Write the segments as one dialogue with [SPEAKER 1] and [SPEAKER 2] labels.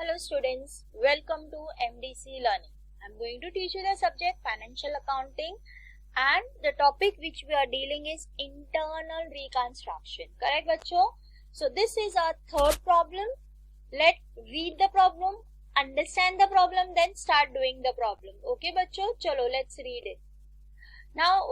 [SPEAKER 1] Hello students, welcome to MDC Learning. I am going to teach you the subject Financial Accounting and the topic which we are dealing is Internal Reconstruction. Correct बच्चों? So this is our third problem. Let's read the problem, understand the problem, then start doing the problem. Okay बच्चों? चलो let's read it. Now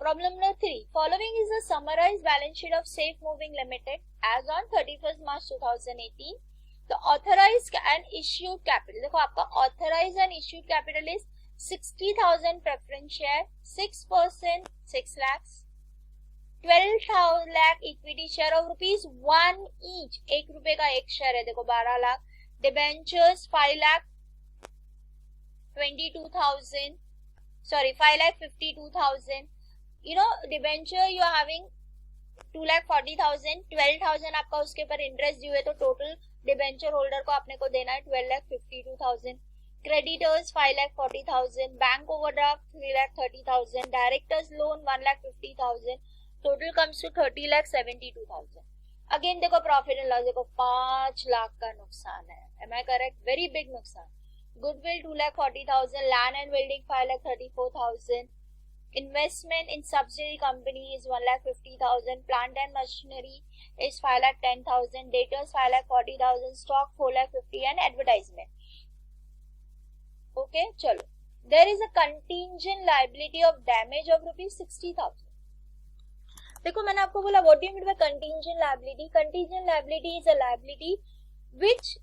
[SPEAKER 1] problem number 3. Following is a summarized balance sheet of Safe Moving Limited as on 31st March 2018. The authorized and issued capital. देखो आपका authorized and issued capital is 60,000 preference share, 6% 6 lakhs, 12 lakh equity share of rupees 1 each. 1 रुपए का एक share है देखो 12 lakh. Debentures 5 lakh 22,000. Sorry 5 lakh 52,000. You know debenture you are having 2 lakh 40,000. 12,000 आपका उसके ऊपर इंटरेस्ट ड्यू है तो टोटल डिबेंचर होल्डर को आपने को देना है 12,52,000. Creditors 5,40,000. Bank overdraft 3,30,000. Directors loan 1,50,000. Total comes to 30,72,000. Again देखो प्रॉफिट एंड लॉस देखो 5 लाख का नुकसान है. Am I correct? Very big नुकसान. Goodwill 2,40,000. Land and building 5,34,000. Investment in subsidiary company is 1,50,000. Plant and machinery is 5,10,000. Debtors 5,40,000. Stock 4,50,000 and advertisement. Okay, चलो. There is a contingent liability of damage of rupees 60,000. देखो मैंने आपको बोला what do you mean by contingent liability? Contingent liability is a liability which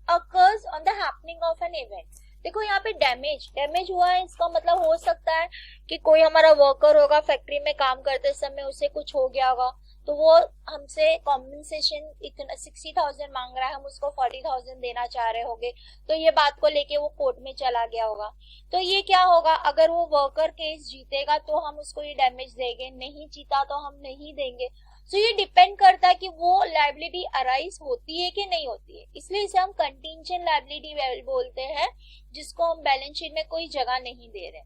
[SPEAKER 1] occurs on the happening of an event. देखो यहाँ पे damage हुआ है, इसका मतलब हो सकता है कि कोई हमारा वर्कर होगा फैक्ट्री में काम करते समय उसे कुछ हो गया होगा तो वो हमसे कॉम्पेंसेशन इतना 60,000 मांग रहा है, हम उसको 40,000 देना चाह रहे होंगे तो ये बात को लेके वो कोर्ट में चला गया होगा. तो ये क्या होगा, अगर वो वर्कर केस जीतेगा तो हम उसको ये डैमेज देंगे, नहीं जीता तो हम नहीं देंगे. सो ये डिपेंड करता है कि वो लायबिलिटी अराइज होती है कि नहीं होती है, इसलिए इसे हम कंटिंजेंट लायबिलिटी बोलते हैं जिसको हम बैलेंस शीट में कोई जगह नहीं दे रहे.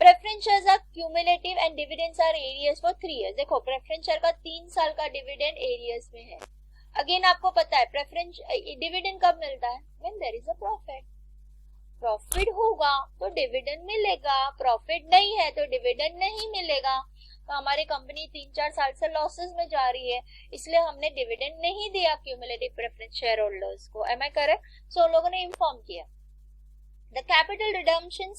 [SPEAKER 1] Preference shares are cumulative and dividends are arrears for 3 years. देखो प्रेफरेंस शेयर का 3 साल का डिविडेंड एरियर्स में है. अगेन आपको पता है प्रेफरेंस डिविडेंड कब मिलता है? When there is a profit. Profit होगा तो डिविडेंड मिलेगा, प्रॉफिट नहीं है तो डिविडेंड नहीं मिलेगा. तो हमारी कंपनी 3-4 साल से लॉसेस में जा रही है इसलिए हमने डिविडेंड नहीं दिया क्यूमुलेटिव प्रेफरेंस शेयर होल्डर्स को. Am I correct? सो लोगों ने इन्फॉर्म किया. The capital redemption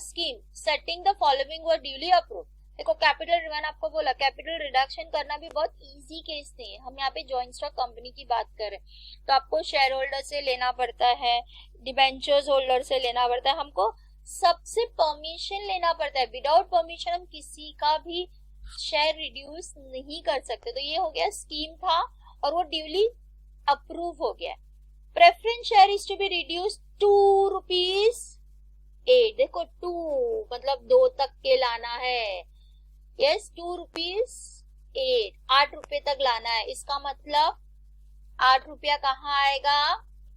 [SPEAKER 1] scheme setting the following were duly approved. देखो कैपिटल मैंने आपको बोला कैपिटल रिडक्शन करना भी बहुत इजी केस नहीं है. हम यहाँ पे जॉइंट स्टॉक कंपनी की बात करें तो आपको शेयर होल्डर से लेना पड़ता है, डिबेंचर्स होल्डर से लेना पड़ता है, हमको सबसे परमिशन लेना पड़ता है. विदाउट परमिशन हम किसी का भी शेयर रिड्यूस नहीं कर सकते. तो ये हो गया स्कीम था और वो ड्यूली अप्रूव हो गया. Preference share is to be reduce 2 rupees 8. देखो 2 मतलब 2 तक के लाना है. यस 2 रुपीज 8 8 रुपए तक लाना है. इसका मतलब 8 रुपया कहाँ आएगा?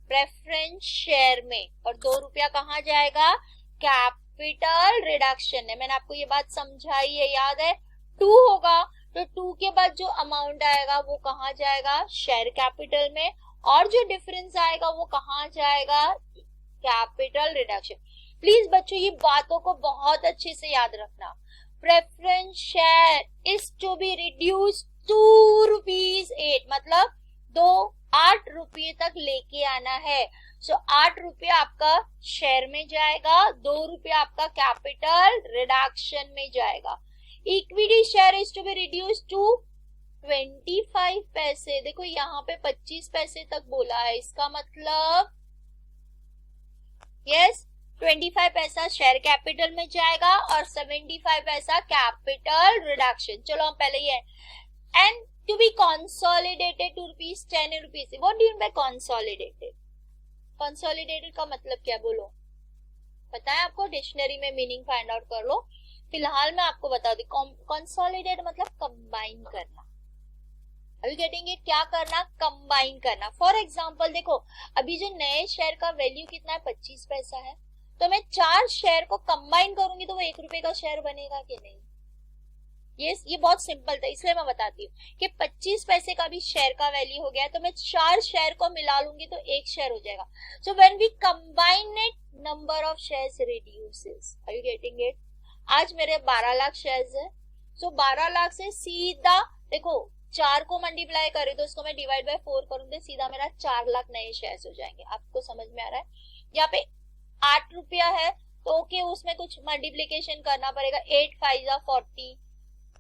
[SPEAKER 1] प्रेफरेंस शेयर में. और 2 रुपया कहाँ जाएगा? कैपिटल रिडक्शन है. मैंने आपको ये बात समझाई है, याद है? 2 होगा तो 2 के बाद जो अमाउंट आएगा वो कहाँ जाएगा? शेयर कैपिटल में. और जो डिफरेंस आएगा वो कहाँ जाएगा? Capital reduction. प्लीज बच्चों ये बातों को बहुत अच्छे से याद रखना. Preference share is to be reduce 2 rupees 8 मतलब 8 रुपये तक लेके आना है. सो 8 रुपये आपका शेयर में जाएगा, 2 रुपये आपका कैपिटल रिडक्शन में जाएगा. Equity share is to be reduce to 25 पैसे. देखो यहाँ पे 25 पैसे तक बोला है, इसका मतलब यस 25 पैसा शेयर कैपिटल में जाएगा और 75 पैसा कैपिटल रिडक्शन. चलो हम पहले ये and to be consolidated 2 rupees 10 rupees. What do you mean by consolidated? Consolidated का मतलब क्या बोलो? पता है आपको? डिक्शनरी में मीनिंग फाइंड आउट कर लो. फिलहाल मैं आपको बता दूं कंसोलिडेट मतलब कंबाइन करना. अभी गेटिंग इट? क्या करना? कंबाइन करना. फॉर एग्जांपल देखो अभी जो नए शेयर का वैल्यू कितना है? 25 पैसा है. तो मैं 4 शेयर को कंबाइन करूंगी तो वो 1 रुपए का शेयर बनेगा कि नहीं? ये बहुत सिंपल था, इसलिए मैं बताती हूँ कि 25 पैसे का भी शेयर का वैल्यू हो गया तो मैं 4 शेयर को मिला लूंगी तो 1 शेयर हो जाएगा. So when we combine it, number of shares reduces. Are you getting it? आज मेरे 12 लाख शेयर्स है, सो 12 लाख से सीधा देखो 4 को मल्टीप्लाई करे तो उसको मैं डिवाइड बाय 4 करूंगी, सीधा मेरा 4 लाख नए शेयर्स हो जाएंगे. आपको समझ में आ रहा है? यहाँ पे 8 रुपया है तो ओके, उसमें कुछ मल्टीप्लीकेशन करना पड़ेगा. 8 5 40,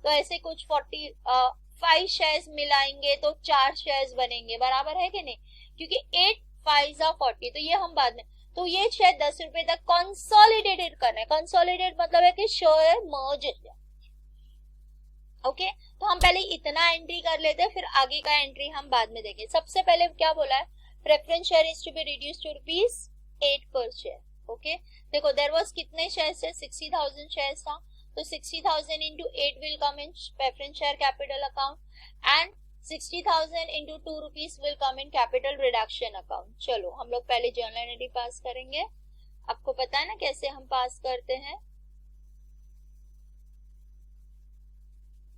[SPEAKER 1] तो ऐसे कुछ 5 शेयर्स मिलाएंगे तो 4 शेयर्स बनेंगे, बराबर है कि नहीं? क्योंकि 8 5 40, तो ये हम बाद में, तो ये शेयर 10 रुपए तक कंसोलिडेटेड करना है. कंसोलिडेट मतलब है कि शेयर मर्ज. ओके, तो हम पहले इतना एंट्री कर लेते हैं, फिर आगे का एंट्री हम बाद में देखेंगे. सबसे पहले क्या बोला है? Preference share is to be reduce to ₹8 per share. Okay, देखो देयर वाज कितने शेयर्स है? 60,000 शेयर्स था, तो 60,000 into 8 will come in preference share capital account and 60,000 into 2 rupees will come in capital reduction account. चलो हम लोग पहले journal entry पास करेंगे. आपको पता है ना कैसे हम पास करते हैं?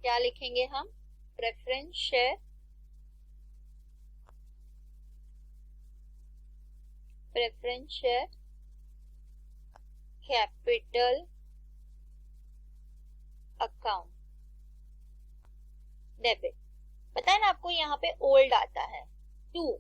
[SPEAKER 1] क्या लिखेंगे हम? Preference share capital account debit. पता है ना आपको, यहाँ पे ओल्ड आता है 2.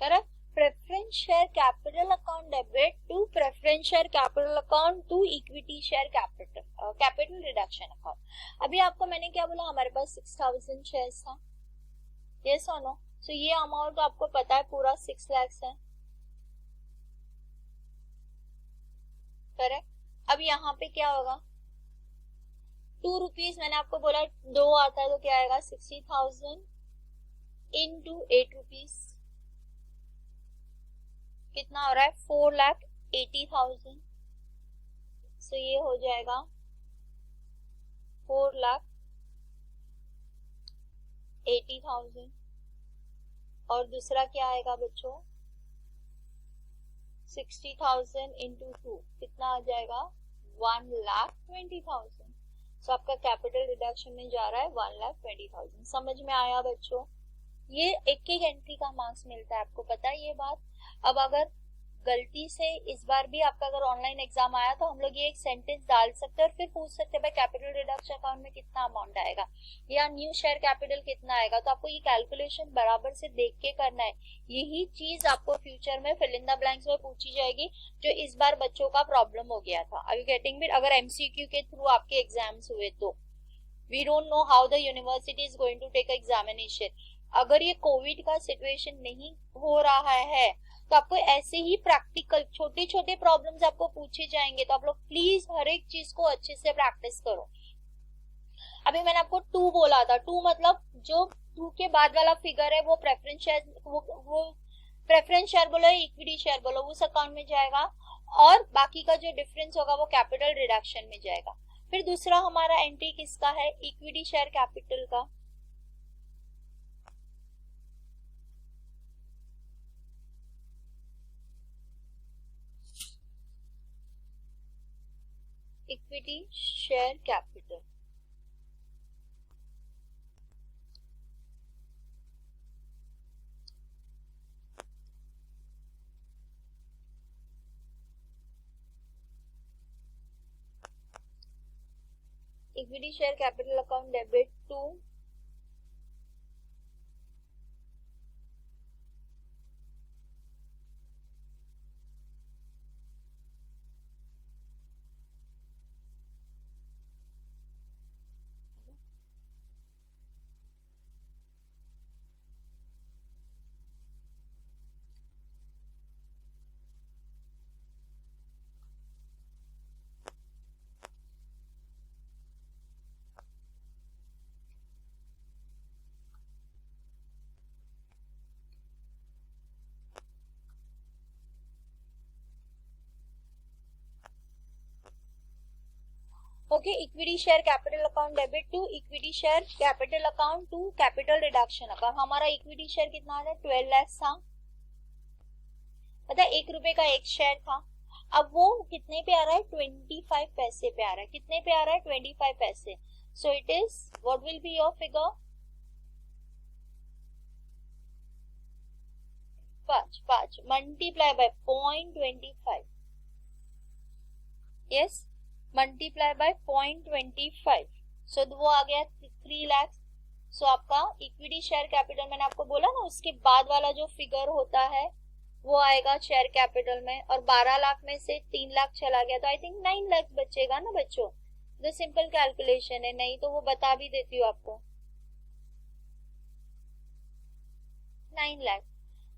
[SPEAKER 1] Correct. Preference share capital account debit to preference share capital account to equity share capital reduction account. अभी आपको मैंने क्या बोला? हमारे पास 6,000 शेयर्स था. यस और नो? सो ये अमाउंट आपको पता है पूरा 6 लाख है. करेक्ट. अब यहाँ पे क्या होगा? 2 रुपीज, मैंने आपको बोला 2 आता है तो क्या आएगा? 60,000 into 8 रुपीज, कितना हो रहा है? 4,80,000. सो ये हो जाएगा 4,80,000. और दूसरा क्या आएगा बच्चों? 60,000 into 2, कितना आ जाएगा? 1,20,000. सो आपका कैपिटल रिडक्शन में जा रहा है 1,20,000. समझ में आया बच्चों? ये एक एक एंट्री का मार्क्स मिलता है, आपको पता है ये बात. अब अगर गलती से इस बार भी आपका अगर ऑनलाइन एग्जाम आया तो हम लोग ये एक सेंटेंस डाल सकते हैं और फिर पूछ सकते हैं भाई कैपिटल रिडक्शन अकाउंट में कितना अमाउंट आएगा या न्यू शेयर कैपिटल कितना आएगा. तो आपको ये कैलकुलेशन बराबर से देख के करना है. यही चीज आपको फ्यूचर में फिल इन द ब्लैंक्स में पूछी जाएगी, जो इस बार बच्चों का प्रॉब्लम हो गया था. Are you getting it? अगर एमसीक्यू के थ्रू आपके एग्जाम्स हुए तो we don't know how the university is going to take examination. अगर ये कोविड का सिचुएशन नहीं हो रहा है तो आपको ऐसे ही प्रैक्टिकल छोटे छोटे प्रॉब्लम्स आपको पूछे जाएंगे, तो आप लोग प्लीज हर एक चीज को अच्छे से प्रैक्टिस करो. अभी मैंने आपको 2 बोला था, 2 मतलब जो 2 के बाद वाला फिगर है वो प्रेफरेंस शेयर, वो प्रेफरेंस शेयर बोलो, इक्विटी शेयर बोलो, उस अकाउंट में जाएगा. और बाकी का जो डिफरेंस होगा वो कैपिटल रिडक्शन में जाएगा. फिर दूसरा हमारा एंट्री किसका है? इक्विटी शेयर कैपिटल का. Equity share capital. Equity share capital account debit to okay, equity share capital account debit to equity share capital account to capital reduction account. हमारा इक्विटी शेयर कितना आ रहा है, 12 लाख था, पता है 1 रुपए का एक शेयर था। अब वो कितने पे आ रहा है, 25 पैसे पे आ रहा है। कितने पे आ रहा है, 25 पैसे। सो it is, what will be your figure, 5 multiply by 0.25, yes, multiply by 0.25, सो वो आ गया 3 लाख। सो आपका इक्विटी शेयर कैपिटल, मैंने आपको बोला ना उसके बाद वाला जो फिगर होता है वो आएगा शेयर कैपिटल में, और 12 लाख में से 3 लाख चला गया तो आई थिंक 9 लाख बचेगा ना बच्चों। तो सिंपल कैलकुलेशन है, नहीं तो वो बता भी देती हूँ आपको, 9 लाख।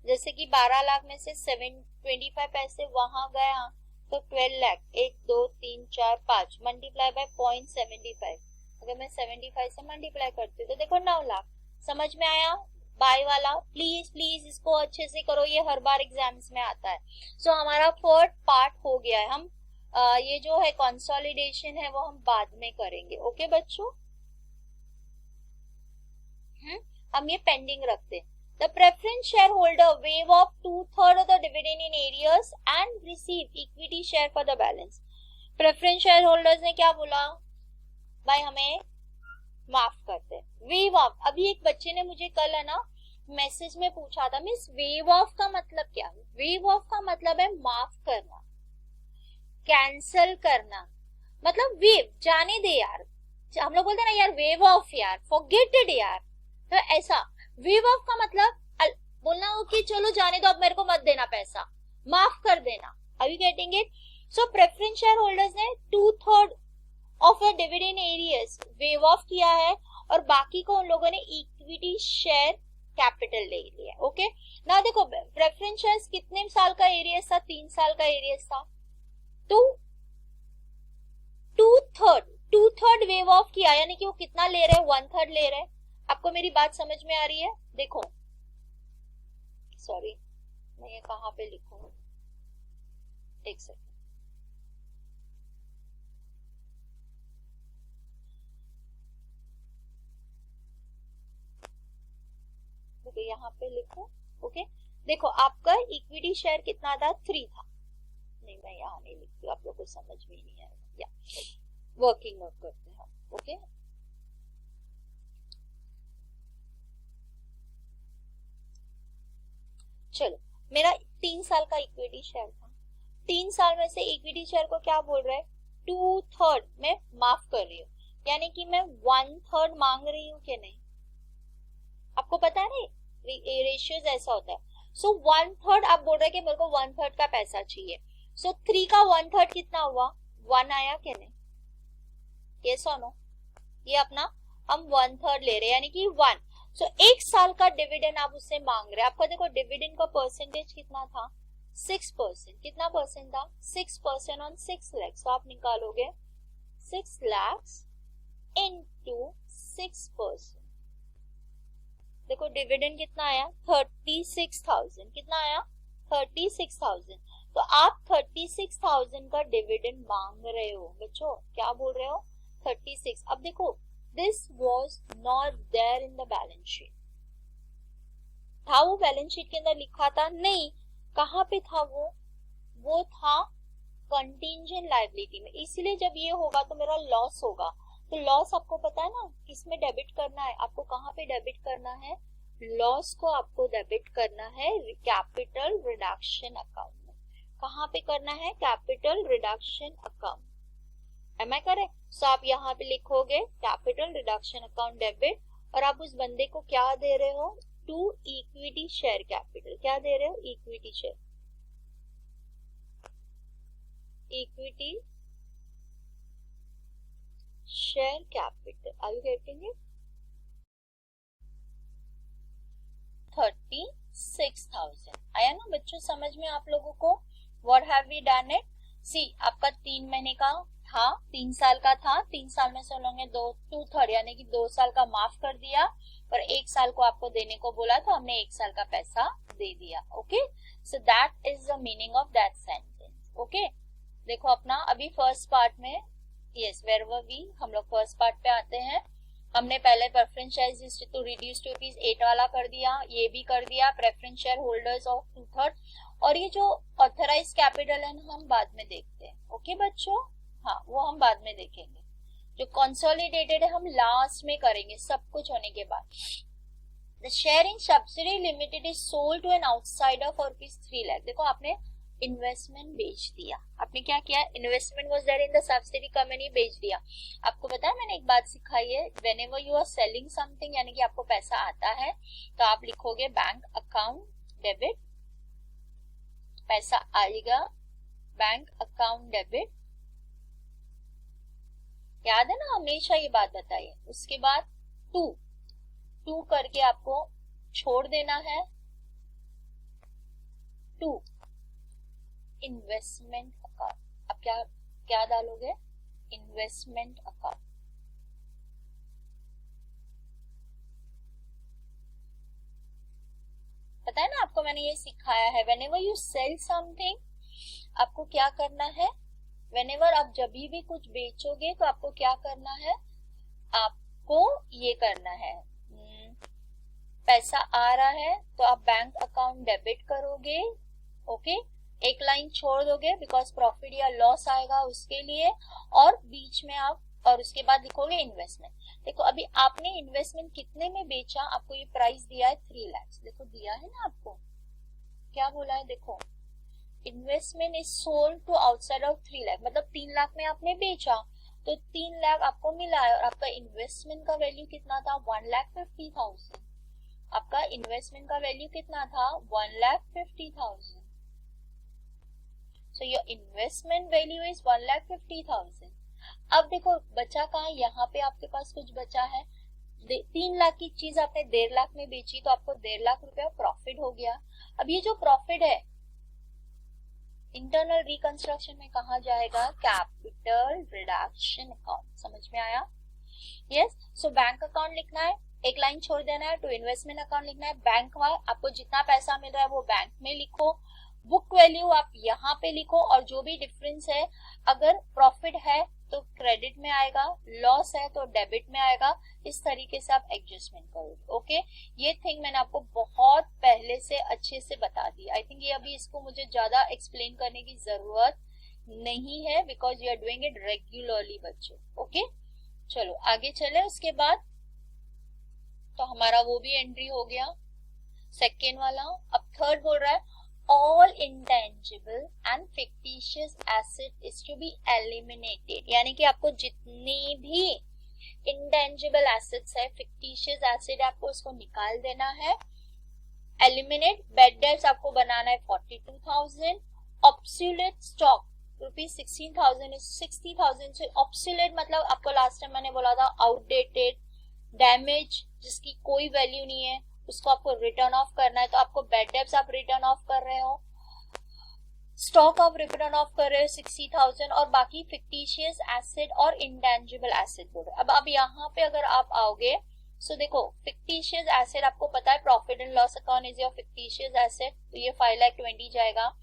[SPEAKER 1] जैसे कि 12 लाख में से 25 पैसे वहां गया तो 12 लाख, 1 2 3 4 5 मल्टीप्लाई बाय 0.75, अगर मैं 75 से मल्टीप्लाई करती हूँ तो देखो 9 लाख। समझ में आया बाय वाला? प्लीज प्लीज इसको अच्छे से करो, ये हर बार एग्जाम्स में आता है। सो हमारा फोर्थ पार्ट हो गया है। हम ये जो है कंसोलिडेशन है वो हम बाद में करेंगे। ओके बच्चों, हम ये पेंडिंग रखते हैं। The preference shareholder waive off 2/3 of the dividend in arrears and receive equity share for the balance. Preference shareholders ने क्या बोला, भाई हमें माफ करते हैं, वेव ऑफ। अभी एक बच्चे ने मुझे कल है ना मैसेज में पूछा था, मिस वेव ऑफ का मतलब क्या है? वेव ऑफ का मतलब है माफ करना, कैंसल करना, मतलब वेव, जाने दे यार। हम लोग बोलते हैं ना यार वेव ऑफ यार, फॉरगेट इट यार, तो ऐसा वेव ऑफ का मतलब बोलना हो कि चलो जाने दो, अब मेरे को मत देना पैसा, माफ कर देना। Are you getting it? So preference share holders ने 2/3 of a dividend arrears waive off किया है, और बाकी को उन लोगों ने इक्विटी शेयर कैपिटल ले लिया। ओके ना, देखो प्रेफरेंस शेयर्स कितने साल का एरियस था, 3 साल का एरियस था, तो 2/3 वेव ऑफ किया, यानी कि वो कितना ले रहे हैं, 1/3 ले रहे हैं। आपको मेरी बात समझ में आ रही है? देखो सॉरी मैं ये कहां पे लिखूं, एक सेकंड, देखो यहाँ पे लिखो। ओके देखो आपका इक्विटी शेयर कितना था, 3 था। नहीं मैं यहाँ नहीं लिखती, आप लोगों को समझ में ही नहीं आएगा, या वर्किंग नोट करते हैं हम। ओके चलो, मेरा 3 साल का इक्विटी शेयर था, 3 साल में से इक्विटी शेयर को क्या बोल रहा है, 2/3 में माफ कर रही हूँ, यानी कि मैं 1/3 मांग रही हूँ कि नहीं। आपको पता है ना रेशियोज ऐसा होता है। सो 1/3 आप बोल रहे हैं कि मेरे को 1/3 का पैसा चाहिए। सो 3 का 1/3 कितना हुआ, 1 आया कि नहीं, ये सुनो, ये अपना हम 1/3 ले रहे हैं यानी कि 1। सो 1 साल का डिविडेंड आप उससे मांग रहे हैं। आपको देखो डिविडेंड का परसेंटेज कितना था, 6%। कितना परसेंट था, 6% ऑन 6 लाख। तो आप निकालोगे 6 लाख इनटू 6%, देखो डिविडेंड कितना आया, 36,000। कितना आया, 36,000। तो आप 36,000 का डिविडेंड मांग रहे हो बच्चों, क्या बोल रहे हो, 36। अब देखो this was not there in the balance sheet, था वो बैलेंस शीट के अंदर लिखा था, नहीं, कहाँ पे था वो था कंटिंजेंट लायबिलिटी में। इसलिए जब ये होगा तो मेरा लॉस होगा। तो लॉस आपको पता है ना किसमें डेबिट करना है, आपको कहाँ पे डेबिट करना है, लॉस को आपको डेबिट करना है कैपिटल रिडक्शन अकाउंट में। कहाँ पे करना है, capital reduction account. Am I correct? So आप यहाँ पे लिखोगे कैपिटल रिडक्शन अकाउंट डेबिट, और आप उस बंदे को क्या दे रहे हो, टू इक्विटी शेयर कैपिटल। क्या दे रहे हो, equity share, equity share capital. Are you getting it? 36,000 आया ना बच्चों समझ में आप लोगों को? What have we done it? See आपका 3 महीने का था, 3 साल का था, 3 साल में से उन लोगों ने 2/3 यानी कि 2 साल का माफ कर दिया, और 1 साल को आपको देने को बोला तो हमने 1 साल का पैसा दे दिया। Okay so that is the meaning of that sentence. Okay देखो अपना अभी फर्स्ट पार्ट में यस, वेयर वर वी, हम लोग फर्स्ट पार्ट पे आते हैं। हमने पहले preference share to reduce to ₹8 वाला कर दिया, ये भी कर दिया, प्रेफरेंस शेयर होल्डर्स ऑफ 2/3, और ये जो ऑथराइज कैपिटल है हम बाद में देखते हैं। ओके बच्चों, हाँ वो हम बाद में देखेंगे। जो कंसोलिडेटेड है हम लास्ट में करेंगे सब कुछ होने के बाद। The share in subsidy limited is sold to an outsider for ₹3 lakh. देखो आपने इन्वेस्टमेंट बेच दिया, आपने क्या किया, investment was there in the subsidy company, बेच दिया। आपको पता है मैंने एक बात सिखाई है, whenever you are selling something यानी कि आपको पैसा आता है तो आप लिखोगे बैंक अकाउंट डेबिट, पैसा आएगा बैंक अकाउंट डेबिट, याद है ना, हमेशा ये बात बताइए। उसके बाद टू करके आपको छोड़ देना है, टू इन्वेस्टमेंट अकाउंट। अब क्या डालोगे, इन्वेस्टमेंट अकाउंट। पता है ना आपको, मैंने ये सिखाया है, व्हेनेवर यू सेल समथिंग आपको क्या करना है, व्हेनेवर आप जब भी कुछ बेचोगे तो आपको क्या करना है, आपको ये करना है, पैसा आ रहा है तो आप बैंक अकाउंट डेबिट करोगे। ओके, एक लाइन छोड़ दोगे बिकॉज प्रॉफिट या लॉस आएगा उसके लिए, और बीच में आप, और उसके बाद लिखोगे इन्वेस्टमेंट। देखो अभी आपने इन्वेस्टमेंट कितने में बेचा, आपको ये प्राइस दिया है 3 लाख, देखो दिया है ना आपको, क्या बोला है, देखो investment is sold to outside of 3 lakh, मतलब 3 लाख में आपने बेचा तो 3 लाख आपको मिला है, और आपका इन्वेस्टमेंट का वैल्यू कितना था, 1,50,000। आपका इन्वेस्टमेंट का वैल्यू कितना था, 1,50,000। So your investment value is 1,50,000। अब देखो बचा कहाँ, यहाँ पे आपके पास कुछ बचा है, 3 लाख की चीज आपने 1.5 लाख में बेची तो आपको 1.5 लाख रुपया प्रॉफिट हो गया। अब ये जो प्रॉफिट है इंटरनल रिकंस्ट्रक्शन में कहा जाएगा, कैपिटल रिडक्शन अकाउंट। समझ में आया? यस। सो बैंक अकाउंट लिखना है, एक लाइन छोड़ देना है, टू इन्वेस्टमेंट अकाउंट लिखना है, बैंक में आपको जितना पैसा मिल रहा है वो बैंक में लिखो, बुक वैल्यू आप यहाँ पे लिखो, और जो भी डिफरेंस है, अगर प्रॉफिट है तो क्रेडिट में आएगा, लॉस है तो डेबिट में आएगा, इस तरीके से आप एडजस्टमेंट करोगे। ओके, ये थिंग मैंने आपको बहुत पहले से अच्छे से बता दी। आई थिंक ये अभी इसको मुझे ज्यादा एक्सप्लेन करने की जरूरत नहीं है, because you are doing it regularly बच्चों। ओके, चलो आगे चले। उसके बाद तो हमारा वो भी एंट्री हो गया, सेकेंड वाला। अब थर्ड बोल रहा है, all intangible and fictitious asset is to be eliminated, यानी कि आपको जितनी भी intangible assets है, fictitious asset आपको उसको निकाल देना है। eliminate bad debts आपको बनाना है 42,000, obsolete stock ₹16,000 is 60,000 से obsolete मतलब आपको लास्ट टाइम मैंने बोला था outdated, damage जिसकी कोई वैल्यू नहीं है, उसको आपको रिटर्न ऑफ करना है, तो आपको बैड डेब्ट्स आप रिटर्न ऑफ कर रहे हो, स्टॉक आप रिटर्न ऑफ कर रहे हो 60,000, और बाकी फिक्टिशियस एसेट और इंटेंजिबल एसेट बोल रहे। अब यहाँ पे अगर आप आओगे, सो देखो फिक्टिशियस एसेट आपको पता है profit and loss account is your fictitious asset, तो ये 5,20,000 जाएगा।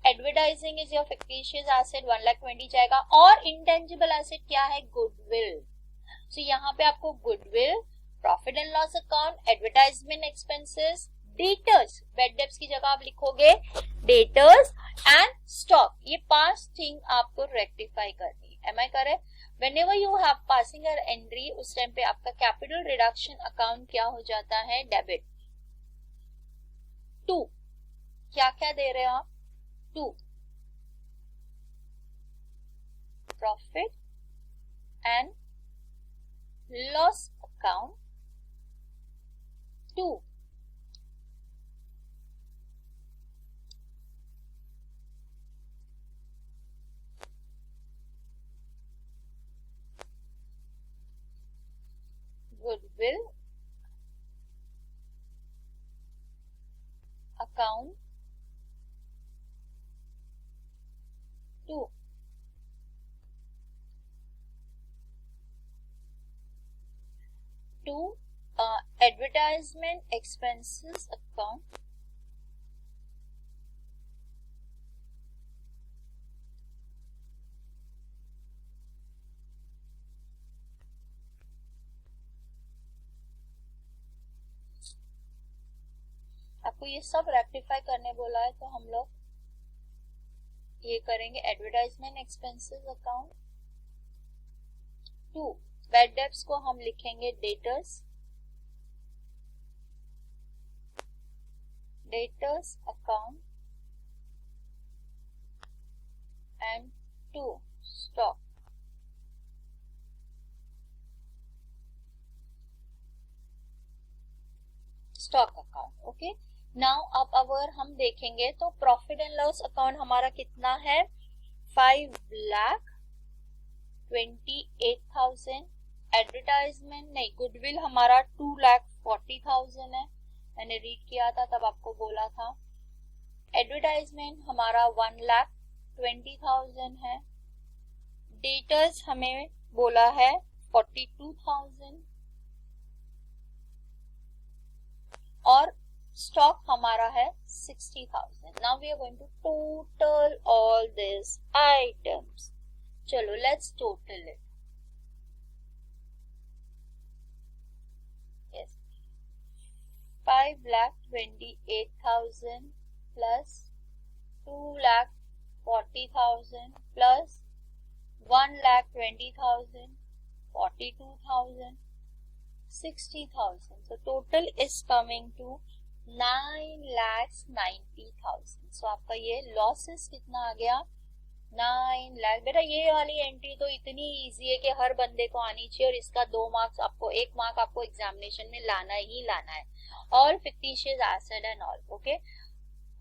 [SPEAKER 1] Advertising is your fictitious asset, 1,20,000 जाएगा। और इंटेंजिबल एसेट क्या है, गुडविल। सो यहाँ पे आपको goodwill, profit and loss account, advertisement expenses, debtors, bad debts की जगह आप लिखोगे डेटर्स एंड स्टॉक। ये 5 थिंग आपको रेक्टिफाई करनी है। Am I correct? Whenever you have passing a entry, उस टाइम पे आपका कैपिटल रिडक्शन अकाउंट क्या हो जाता है, डेबिट। 2 क्या क्या दे रहे हो आप, 2 profit and loss account, 2 goodwill account, 2 advertisement expenses account, 3 आपको ये सब रेक्टिफाई करने बोला है, तो हम लोग ये करेंगे advertisement expenses account. 2 bad debts को हम लिखेंगे debtors account and 2 stock account. Okay, now अब अगर हम देखेंगे तो प्रॉफिट एंड लॉस अकाउंट हमारा कितना है 5,28,000। एडवर्टाइजमेंट नहीं, गुडविल हमारा 2,40,000 है, मैंने रीड किया था तब आपको बोला था। एडवर्टाइजमेंट हमारा 1,20,000 है। डेटर्स हमें बोला है 42,000 और स्टॉक हमारा है 60,000। Now we are going to total all this items. चलो let's total it. Yes, 5,28,000 plus 2,40,000 plus 1,20,000, 42,000, 60,000. So total is coming to 9,90,000. So आपका ये लॉसेस कितना आ गया 9 लाख। बेटा ये वाली एंट्री तो इतनी इजी है कि हर बंदे को आनी चाहिए, और इसका 2 मार्क्स आपको, 1 मार्क आपको एग्जामिनेशन में लाना ही लाना है। All fictitious asset and all. Okay,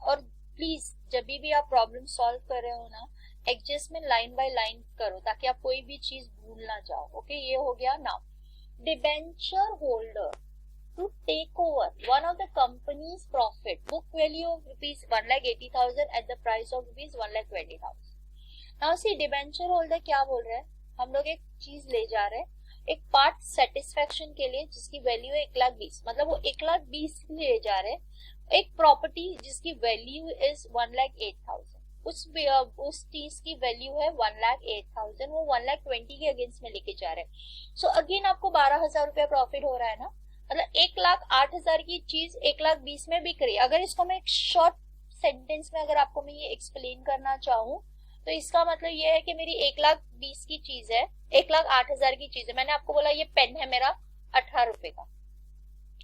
[SPEAKER 1] और प्लीज जब भी आप प्रॉब्लम सॉल्व कर रहे हो ना, एडजस्टमेंट लाइन बाय लाइन करो ताकि आप कोई भी चीज भूल ना जाओ। ओके, ये हो गया। Now debenture holder to take over one of the company's profit, book value of rupees 1,80,000 at the price of rupees 1,20,000. Now see, debenture holder क्या बोल रहे हैं, हम लोग एक चीज ले जा रहे हैं एक पार्ट सेटिस्फेक्शन के लिए जिसकी वैल्यू है 1,20,000, मतलब वो 1,20,000 ले जा रहे हैं एक प्रॉपर्टी जिसकी वैल्यू इज 1,08,000, उस चीज की वैल्यू है 1,08,000, वो 1,20,000 के अगेंस्ट में लेके जा रहे हैं। सो अगेन आपको 12,000 रुपया प्रॉफिट हो रहा है ना, मतलब 1,08,000 की चीज 1,20,000 में बिक रही है। अगर इसको मैं एक शॉर्ट सेंटेंस में अगर आपको मैं ये एक्सप्लेन करना चाहूँ तो इसका मतलब ये है कि मेरी 1,20,000 की चीज है, 1,08,000 की चीज है। मैंने आपको बोला ये पेन है मेरा 18 रुपए का,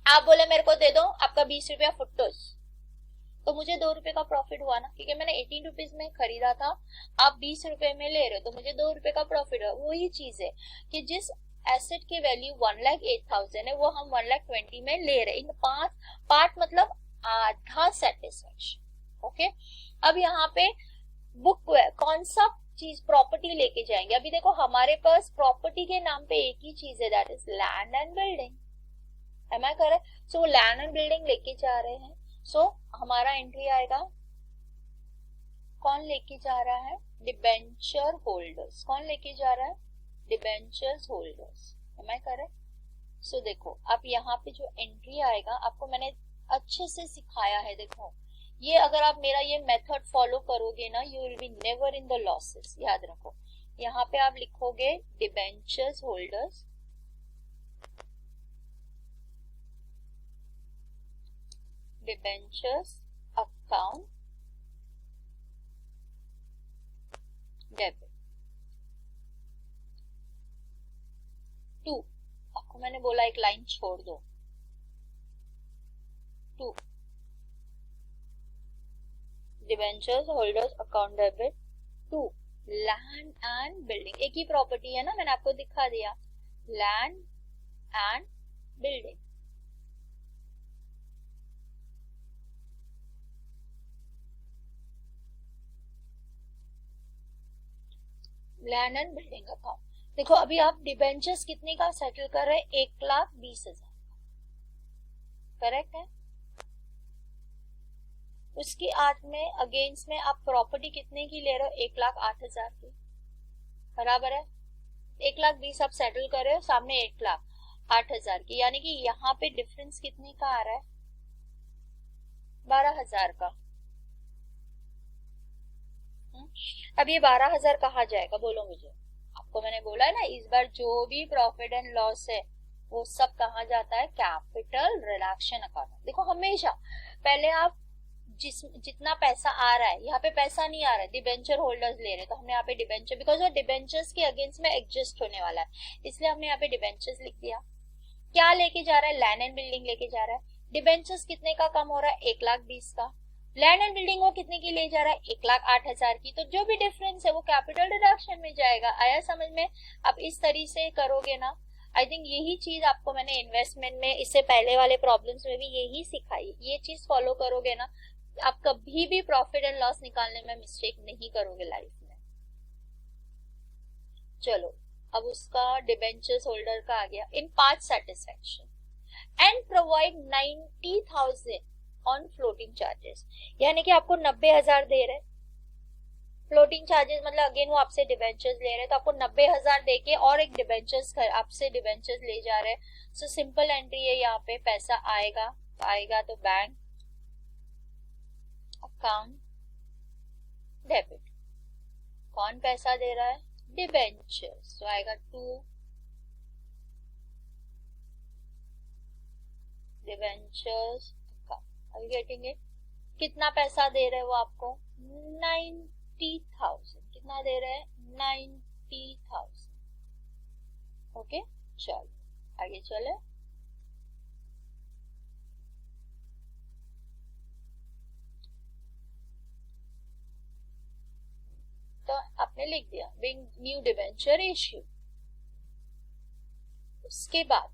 [SPEAKER 1] आप बोले मेरे को दे दो आपका 20 रुपया फुटोस, तो मुझे 2 रुपए का प्रॉफिट हुआ ना, क्योंकि मैंने 18 रुपीज में खरीदा था, आप 20 रुपए में ले रहे हो तो मुझे 2 रुपए का प्रॉफिट हुआ। वही चीज है कि जिस एसेट की वैल्यू 1,08,000 है वो हम 1,20,000 में ले रहे हैं। इन 5 पार्ट मतलब आधा सेटिस्फेक्शन। ओके, अब यहाँ पे बुक कौन सा चीज प्रॉपर्टी लेके जाएंगे। अभी देखो हमारे पास प्रॉपर्टी के नाम पे एक ही चीज है, that is land and building. Am I correct? So वो लैंड एंड बिल्डिंग लेके जा रहे हैं। सो हमारा एंट्री आएगा, कौन लेके जा रहा है, डिबेंचर होल्डर्स। कौन लेके जा रहा है, debentures holders. Am I correct? So देखो अब यहाँ पे जो एंट्री आएगा आपको मैंने अच्छे से सिखाया है। देखो ये अगर आप मेरा ये मेथड फॉलो करोगे ना, you will be never in the losses. याद रखो, यहाँ पे आप लिखोगे debentures holders, debentures account debit 2। आपको मैंने बोला एक लाइन छोड़ दो, 2 debentures holders account debit 2 land and building. एक ही प्रॉपर्टी है ना, मैंने आपको दिखा दिया, land and building. Land and building account. देखो अभी आप डिबेंचर्स कितने का सेटल कर रहे हैं, 1,20,000 करेक्ट है। उसकी आठ में अगेंस्ट में आप प्रॉपर्टी कितने की ले रहे हो, 1,08,000 की, बराबर है। 1,20,000 आप सेटल कर रहे हो, सामने 1,08,000 की, यानी कि यहाँ पे डिफरेंस कितने का आ रहा है, 12,000 का। अब ये 12,000 कहाँ जाएगा बोलो मुझे। आपको मैंने बोला है ना इस बार जो भी प्रॉफिट एंड लॉस है वो सब कहाँ जाता है, कैपिटल रिडक्शन अकाउंट। देखो हमेशा पहले आप जितना पैसा आ रहा है, यहाँ पे पैसा नहीं आ रहा है, डिबेंचर होल्डर्स ले रहे हैं, तो हमने यहाँ पे डिबेंचर, बिकॉज वो डिबेंचर्स के अगेंस्ट में एडजस्ट होने वाला है, इसलिए हमने यहाँ पे डिबेंचर्स लिख दिया। क्या लेके जा रहा है? लैंड एंड बिल्डिंग लेके जा रहा है। डिबेंचर्स कितने का कम हो रहा है? 1,20,000 का। लैंड एंड बिल्डिंग वो कितने की ले जा रहा है? 1,08,000 की। तो जो भी डिफरेंस है वो कैपिटल डिडक्शन में जाएगा। आया समझ में? अब इस तरीके से करोगे ना, आई थिंक यही चीज आपको मैंने इन्वेस्टमेंट में इससे पहले वाले प्रॉब्लम्स में भी यही सिखाई। ये चीज फॉलो करोगे ना, आप कभी भी प्रॉफिट एंड लॉस निकालने में मिस्टेक नहीं करोगे लाइफ में। चलो, अब उसका डिबेंचर्स होल्डर का आ गया। In part satisfaction and provide 90,000 on floating charges, यानी कि आपको 90,000 दे रहे। फ्लोटिंग चार्जेस मतलब अगेन वो आपसे डिबेंचर्स ले रहे हैं, तो आपको 90,000 देके और एक डिबेंचर्स आपसे डिबेंचर्स ले जा रहे हैं। सो सिंपल एंट्री है यहाँ पे, पैसा आएगा तो बैंक अकाउंट डेबिट। कौन पैसा दे रहा है? डिबेंचर्स। तो आएगा to debentures account. Are you getting it? कितना पैसा दे रहे हैं वो आपको? 90,000। कितना दे रहे हैं? 90,000। ओके, चलो आगे चले। तो आपने लिख दिया बिंग न्यू डिबेंचर इश्यू। उसके बाद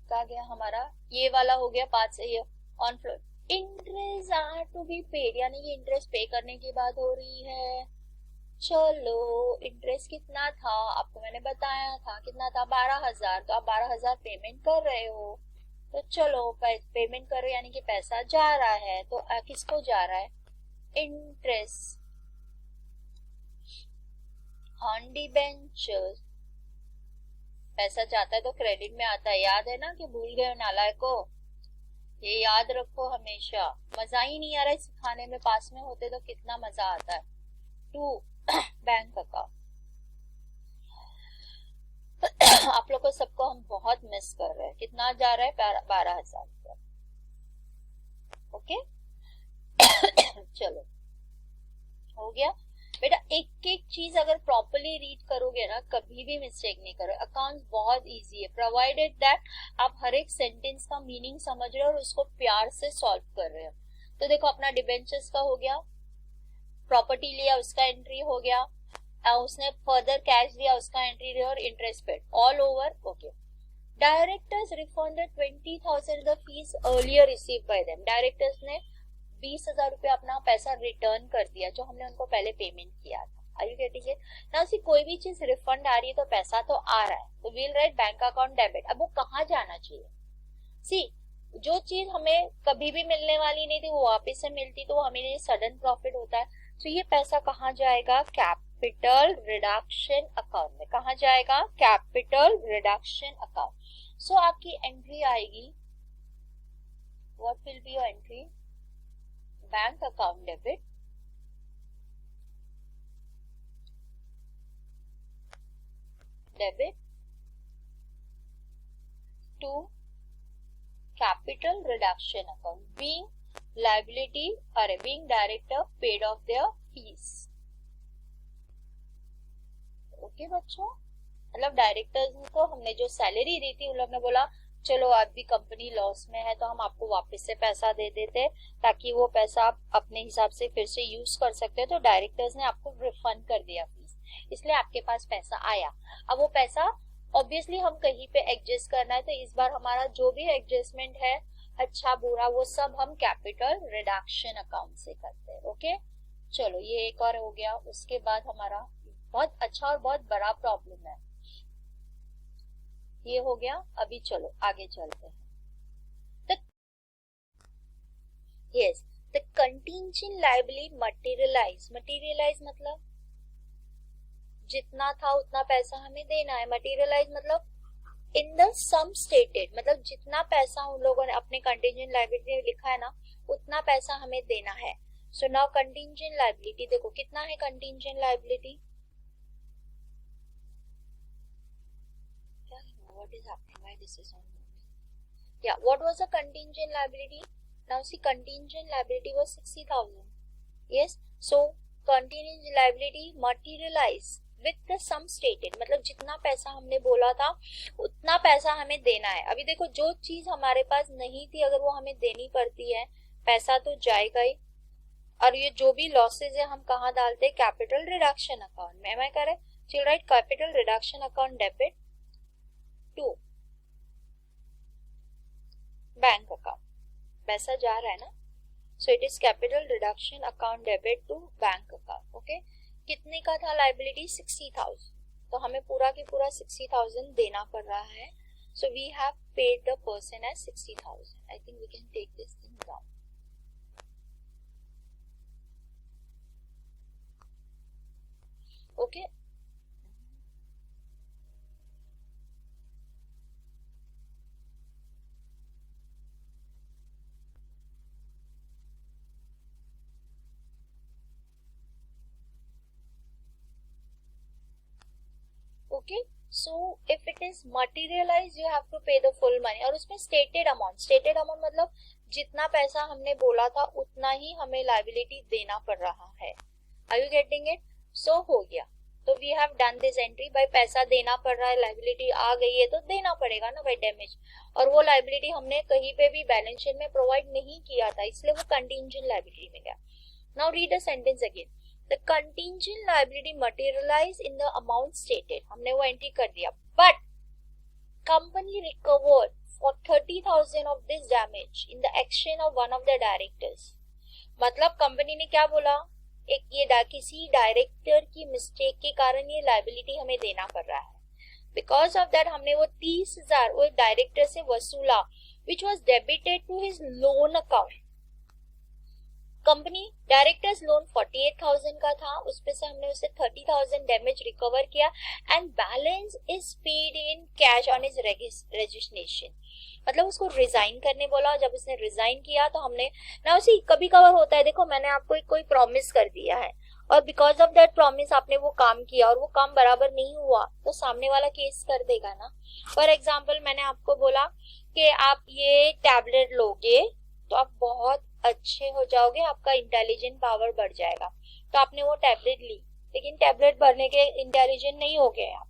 [SPEAKER 1] क्या गया हमारा? ये वाला हो गया 5 से, ये on float interest are to be paid, यानी कि इंटरेस्ट पे करने की बात हो रही है। चलो, इंटरेस्ट कितना था आपको मैंने बताया था, कितना था? 12,000। तो आप 12,000 पेमेंट कर रहे हो, तो चलो पेमेंट कर रहे हो यानी कि पैसा जा रहा है। तो किसको जा रहा है? Interest on debentures. पैसा जाता है तो क्रेडिट में आता है, याद है ना? कि भूल गए नालायक को, ये याद रखो हमेशा। मजा ही नहीं आ रहा है सिखाने में, पास में होते तो कितना मजा आता है। To bank account. आप लोग को सबको हम बहुत मिस कर रहे हैं। कितना जा रहा है? 12,000। ओके चलो, हो गया बेटा। एक एक चीज अगर प्रॉपरली रीड करोगे ना, कभी भी मिस्टेक नहीं करोगे। अकाउंट्स बहुत इजी है, प्रोवाइडेड दैट आप हर एक सेंटेंस का मीनिंग समझ रहे हो और उसको प्यार से सॉल्व कर रहे हो। तो देखो, अपना डिबेंचर्स का हो गया, प्रॉपर्टी लिया उसका एंट्री हो गया, उसने फर्दर कैश दिया उसका एंट्री और interest paid all over. Okay, directors refunded 20,000 the fees earlier receive by them. Directors ने 20,000 रुपए अपना पैसा रिटर्न कर दिया जो हमने उनको पहले पेमेंट किया था। Are you getting it? Now see, कोई भी चीज रिफंड आ रही है तो पैसा तो आ रहा है, तो we'll write bank account debit. अब वो कहाँ जाना चाहिए? सी, जो चीज हमें कभी भी मिलने वाली नहीं थी वो वापस से मिलती, तो वो हमें लिए सडन प्रॉफिट होता है। तो ये पैसा कहाँ जाएगा? कैपिटल रिडक्शन अकाउंट में। कहाँ जाएगा? Capital reduction account. सो आपकी एंट्री आएगी, what will be your entry? Bank account debit, to capital reduction account, being liability अरे being director paid off their fees. Okay बच्चों, मतलब डायरेक्टर्स को हमने जो सैलरी दी थी उन लोग ने बोला चलो आप भी कंपनी लॉस में है तो हम आपको वापस से पैसा दे देते ताकि वो पैसा आप अपने हिसाब से फिर से यूज कर सकते हो। तो डायरेक्टर्स ने आपको रिफंड कर दिया फीस, इसलिए आपके पास पैसा आया। अब वो पैसा ऑब्वियसली हम कहीं पे एडजस्ट करना है, तो इस बार हमारा जो भी एडजस्टमेंट है, अच्छा बुरा, वो सब हम कैपिटल रिडक्शन अकाउंट से करते हैं। ओके, चलो ये एक और हो गया। उसके बाद हमारा बहुत अच्छा और बहुत बड़ा प्रॉब्लम है, ये हो गया। अभी चलो आगे चलते हैं। Yes, the contingent liability materialise. Materialise मतलब जितना था उतना पैसा हमें देना है। मटेरियलाइज मतलब इन द सम स्टेटेड, मतलब जितना पैसा उन लोगों ने अपने कंटीजेंट लायबिलिटी में लिखा है ना, उतना पैसा हमें देना है। सो नाउ कंटीजेंट लायबिलिटी, देखो कितना है contingent liability? What is happening? Why this is on moving? Yeah, what was the contingent liability? Now see, contingent liability was 60,000. Yes, so contingent liability materialize with the sum stated, मतलब जितना पैसा हमने बोला था उतना पैसा हमें देना है। अभी देखो, जो चीज हमारे पास नहीं थी अगर वो हमें देनी पड़ती है, पैसा तो जाएगा ही। और ये जो भी लॉसेज है हम कहाँ डालते हैं? कैपिटल रिडक्शन अकाउंट में। मैं कह रहे chill right, capital reduction account debit to bank account, पैसा जा रहा है ना, so it is capital reduction account debit to bank account. Okay, कितने का था लाइबिलिटी? 60,000, तो हमें पूरा के पूरा 60,000 देना पड़ रहा है। So we have paid the person as 60,000। I think we can take this thing down. Okay, okay, so if it is materialise you have to pay the full money. और उसमें स्टेटेड अमाउंट मतलब जितना पैसा हमने बोला था उतना ही हमें लायबिलिटी देना पड़ रहा है। Are you getting it? So हो गया, तो we have done this entry. भाई पैसा देना पड़ रहा है, लायबिलिटी आ गई है तो देना पड़ेगा ना भाई डैमेज। और वो लायबिलिटी हमने कहीं पे भी बैलेंस शीट में प्रोवाइड नहीं किया था, इसलिए वो कंटीजेंट लायबिलिटी में गया। Now read the sentence again. The contingent liability materialized in the amount stated, हमने वो एंट्री कर दिया, but company recovered for 30,000 of this damage in the action of one of the directors। मतलब company ने क्या बोला, एक ये किसी डायरेक्टर की मिस्टेक के कारण ये लायबिलिटी हमें देना पड़ रहा है। बिकॉज ऑफ दैट हमने वो 30,000 वो डायरेक्टर से वसूला, which was debited to his loan account. Company directors loan 48,000 का था, उसपे से हमने उसे 30,000 डैमेज रिकवर किया and balance is paid in cash on his registration. मतलब उसको रिजाइन करने बोला, जब उसने रिजाइन किया तो हमने ना उसी कभी कभार होता है, देखो मैंने आपको कोई प्रॉमिस कर दिया है और बिकॉज ऑफ दैट प्रॉमिस आपने वो काम किया और वो काम बराबर नहीं हुआ तो सामने वाला केस कर देगा ना। फॉर एग्जाम्पल मैंने आपको बोला कि आप ये टैबलेट लोगे तो आप बहुत अच्छे हो जाओगे, आपका इंटेलिजेंट पावर बढ़ जाएगा, तो आपने वो टैबलेट ली, लेकिन टैबलेट भरने के इंटेलिजेंट नहीं हो गए आप,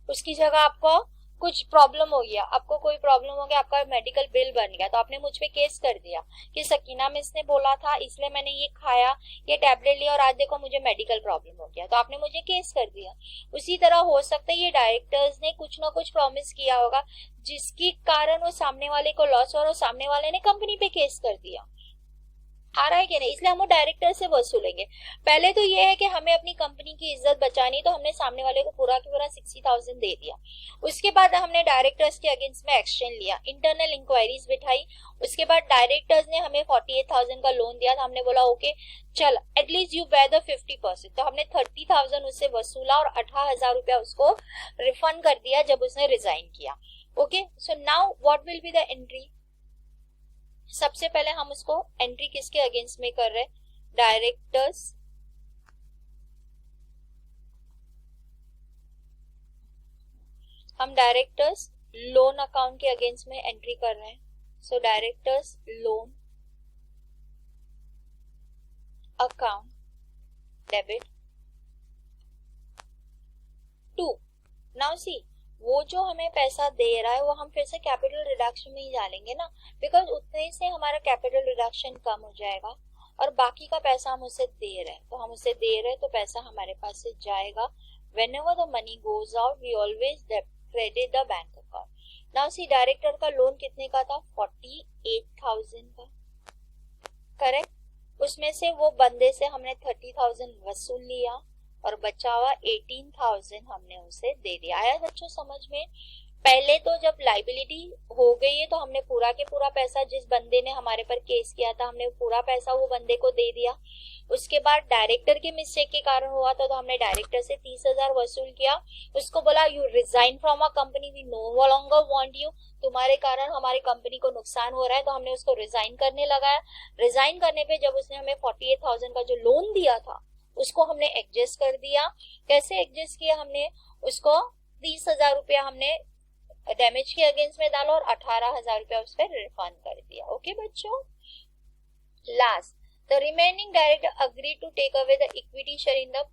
[SPEAKER 1] उसकी जगह आपको कुछ प्रॉब्लम हो गया, आपको कोई प्रॉब्लम हो गया, आपका मेडिकल बिल बन गया, तो आपने मुझ पे केस कर दिया कि सकीना मिस ने बोला था इसलिए मैंने ये खाया, ये टैबलेट लिया और आज देखो मुझे मेडिकल प्रॉब्लम हो गया, तो आपने मुझे केस कर दिया। उसी तरह हो सकता है ये डायरेक्टर्स ने कुछ ना कुछ प्रॉमिस किया होगा जिसके कारण वो सामने वाले को लॉस और सामने वाले ने कंपनी पे केस कर दिया। आ रहा है कि नहीं? इसलिए हम वो डायरेक्टर से वसूलेंगे। पहले तो ये है कि हमें अपनी कंपनी की इज्जत बचानी, तो हमने सामने वाले को पूरा की पूरा 60,000 दे दिया। उसके बाद हमने डायरेक्टर्स के अगेंस्ट में एक्शन लिया, इंटरनल इंक्वायरीज बिठाई। उसके बाद डायरेक्टर्स ने हमें 48,000 का लोन दिया था, हमने बोला ओके चल एटलीस्ट यू बेयर द 50%, तो हमने 30,000 उससे वसूला और 18,000 रुपया उसको रिफंड कर दिया जब उसने रिजाइन किया। Okay, so now what will be the entry? सबसे पहले हम उसको एंट्री किसके अगेंस्ट में कर रहे हैं? डायरेक्टर्स हम डायरेक्टर्स लोन अकाउंट के अगेंस्ट में एंट्री कर रहे हैं। So directors loan account debit to. Now see, वो जो हमें पैसा दे रहा है वो हम फिर से कैपिटल रिडक्शन में ही डालेंगे ना, बिकॉज उतने से हमारा कैपिटल रिडक्शन कम हो जाएगा और बाकी का पैसा हम उसे दे रहे हैं, तो हम उसे दे रहे हैं तो पैसा हमारे पास से जाएगा। whenever the money goes out we always credit the bank account। now see, director का लोन कितने का था? 48,000 का, करेक्ट। उसमें से वो बंदे से हमने 30,000 वसूल लिया और बचा हुआ 18,000 हमने उसे दे दिया। आया बच्चों समझ में? पहले तो जब लाइबिलिटी हो गई है तो हमने पूरा के पूरा पैसा, जिस बंदे ने हमारे पर केस किया था हमने पूरा पैसा वो बंदे को दे दिया। उसके बाद डायरेक्टर के मिस्टेक के कारण हुआ था तो हमने डायरेक्टर से 30,000 वसूल किया। उसको बोला you resign from a company, we no longer want you, तुम्हारे कारण हमारी कंपनी को नुकसान हो रहा है, तो हमने उसको रिजाइन करने लगाया। रिजाइन करने पे जब उसने हमें 48,000 का जो लोन दिया था उसको हमने एडजस्ट कर दिया। कैसे एडजस्ट किया? हमने उसको 30,000 रुपया हमने डैमेज के अगेंस्ट में डाला और 18,000 रुपया उस पर रिफंड कर दिया। ओके बच्चों, Last, the remaining director agreed to take away the equity share in the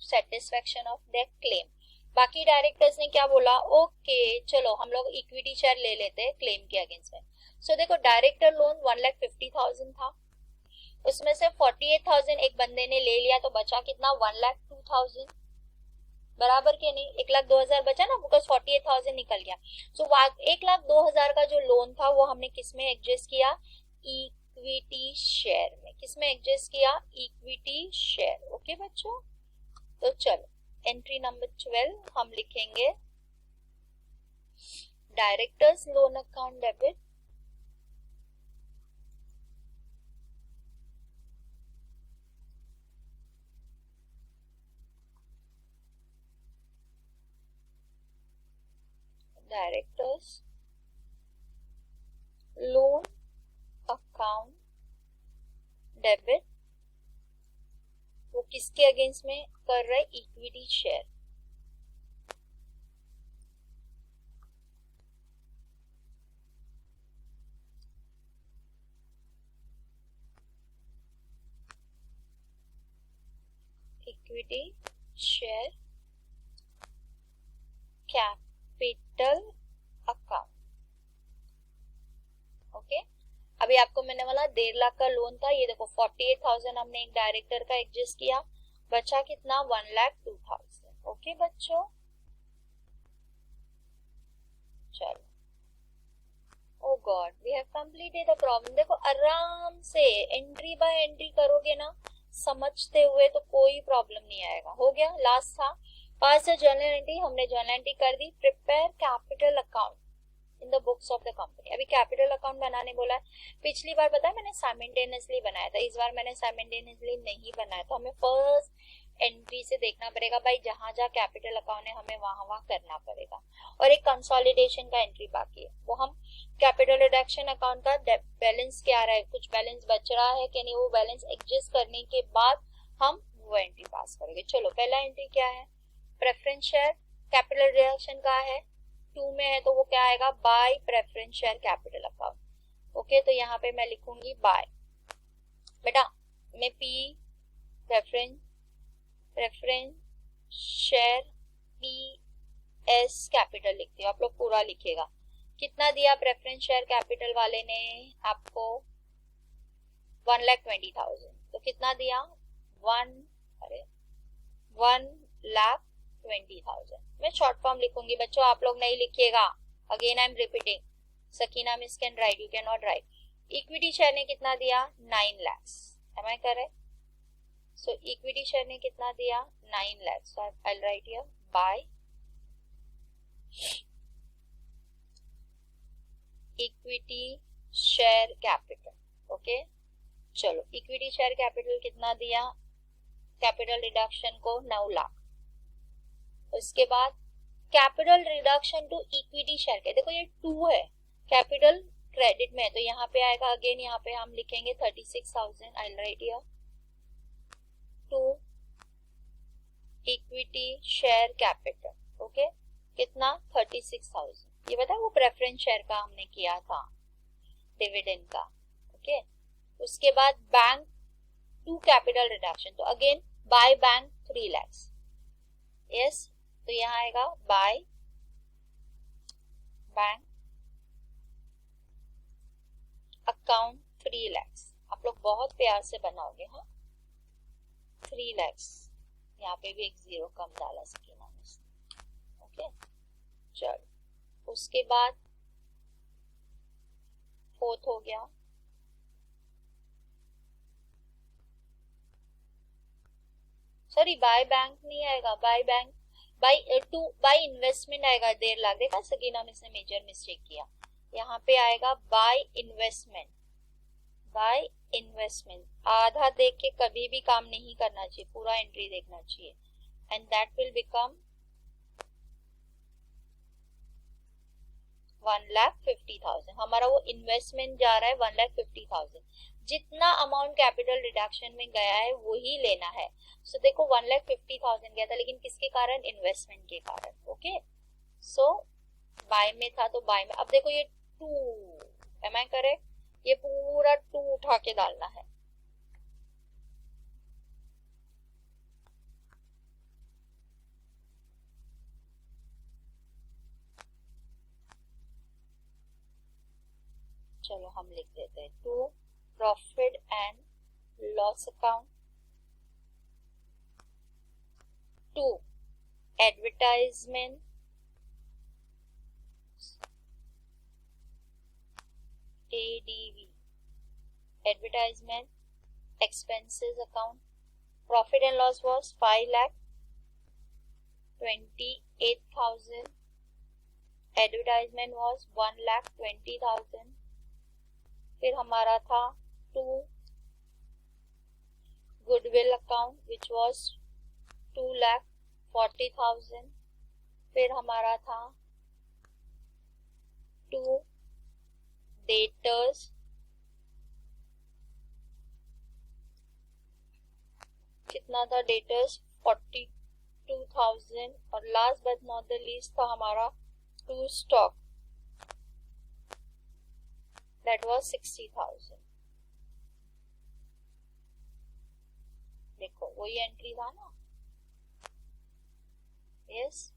[SPEAKER 1] satisfaction of their claim. बाकी डायरेक्टर्स ने क्या बोला, ओके चलो हम लोग इक्विटी शेयर ले लेते हैं क्लेम के अगेंस्ट में. सो देखो डायरेक्टर लोन 1,50,000 था, उसमें से 48,000 एक बंदे ने ले लिया, तो बचा कितना 1,02,000, बराबर के नहीं, 1,02,000 बचा ना, बिकॉज 48,000 निकल गया. सो 1,02,000 का जो लोन था वो हमने किस में एडजस्ट किया, इक्विटी शेयर में. किस में एडजस्ट किया, इक्विटी शेयर. ओके बच्चों, तो चलो एंट्री नंबर 12 हम लिखेंगे directors loan account debit directors loan account debit. वो किसके अगेंस्ट में कर रहा है, equity share. Equity share capital account. Okay, अभी आपको मैंने बोला 1.5 लाख का लोन था, ये देखो 48,000 हमने एक डायरेक्टर का एडजस्ट किया, बचा कितना 1,02,000. ओके बच्चों, चलो, oh god we have completed the problem. देखो आराम से एंट्री बाय एंट्री करोगे ना समझते हुए तो कोई प्रॉब्लम नहीं आएगा. हो गया, लास्ट था पास है जर्नल एंट्री, हमने जर्नल एंट्री कर दी. Prepare capital account in the books of the company. अभी कैपिटल अकाउंट बनाने बोला है. पिछली बार पता है मैंने साइमल्टेनियसली बनाया था, इस बार मैंने साइमल्टेनियसली नहीं बनाया. तो हमें फर्स्ट एंट्री से देखना पड़ेगा भाई, जहां जहां कैपिटल अकाउंट है हमें वहां वहां करना पड़ेगा. और एक कंसोलिडेशन का एंट्री बाकी है, वो हम कैपिटल रिडक्शन अकाउंट का बैलेंस क्या रहा है, कुछ बैलेंस बच रहा है कि नहीं, वो बैलेंस एडजस्ट करने के बाद हम वो एंट्री पास करेंगे. चलो पहला एंट्री क्या है, प्रेफरेंस शेयर कैपिटल रिडक्शन का है, 2 में है तो वो क्या आएगा, bye preference share capital account. Okay, तो यहाँ पे मैं लिखूंगी बाय. बेटा मैं P preference share P S capital लिखती हूँ, आप लोग पूरा लिखेगा. कितना दिया प्रेफरेंस शेयर कैपिटल वाले ने आपको, 1,20,000. तो कितना दिया 1,20,000. मैं शॉर्ट फॉर्म लिखूंगी बच्चों, आप लोग नहीं लिखिएगा. Again I am repeating, Sakina miss can write, you can not write. Equity share ने कितना दिया 9 lakh. Am I correct? So equity share ने कितना दिया 9 lakh. So I will write here by equity share capital. Okay, चलो इक्विटी शेयर कैपिटल कितना दिया, capital reduction को 9 लाख. उसके बाद capital reduction to equity share के, देखो ये 2 है, कैपिटल क्रेडिट में है, तो यहाँ पे आएगा अगेन, यहाँ पे हम लिखेंगे 36,000. I will write here to equity share capital. Okay, कितना 36,000. ये बता वो प्रेफरेंस शेयर का हमने किया था, डिविडेंड का. ओके, उसके बाद बैंक टू कैपिटल रिडक्शन, तो again by bank 3 lakh. Yes, तो यहाँ आएगा बाय बैंक अकाउंट 3 लाख. आप लोग बहुत प्यार से बनाओगे. हाँ 3 लाख, यहाँ पे भी एक 0 कम डाला सकीना ने. ओके, चलो उसके बाद 4th हो गया, सॉरी बाय बैंक नहीं आएगा, बाय बैंक बाय इन्वेस्टमेंट आएगा 1.5 लाख. देखा सकीना में से मेजर मिस्टेक किया, यहाँ पे आएगा बाय इन्वेस्टमेंट. बाय इन्वेस्टमेंट आधा देख के कभी भी काम नहीं करना चाहिए, पूरा एंट्री देखना चाहिए. And that will become 1,50,000. हमारा वो इन्वेस्टमेंट जा रहा है 1,50,000. जितना अमाउंट कैपिटल रिडक्शन में गया है वही लेना है. सो देखो 1,50,000 गया था, लेकिन किसके कारण, इन्वेस्टमेंट के कारण. ओके, सो बाय में था तो बाय में. अब देखो ये 2, एम आई करेक्ट, ये पूरा 2 उठा के डालना है. चलो हम लिख देते हैं to profit and loss account, to advertisement, ADV advertisement expenses account. Profit and loss was 5,28,000. Advertisement was 1,20,000. फिर हमारा था to goodwill account which was 2,40,000. फिर हमारा था टू डेटर्स, कितना था डेटर्स 42,000. और last but not the least था हमारा टू स्टॉक दैट वाज 60,000. देखो वही एंट्री था ना. यस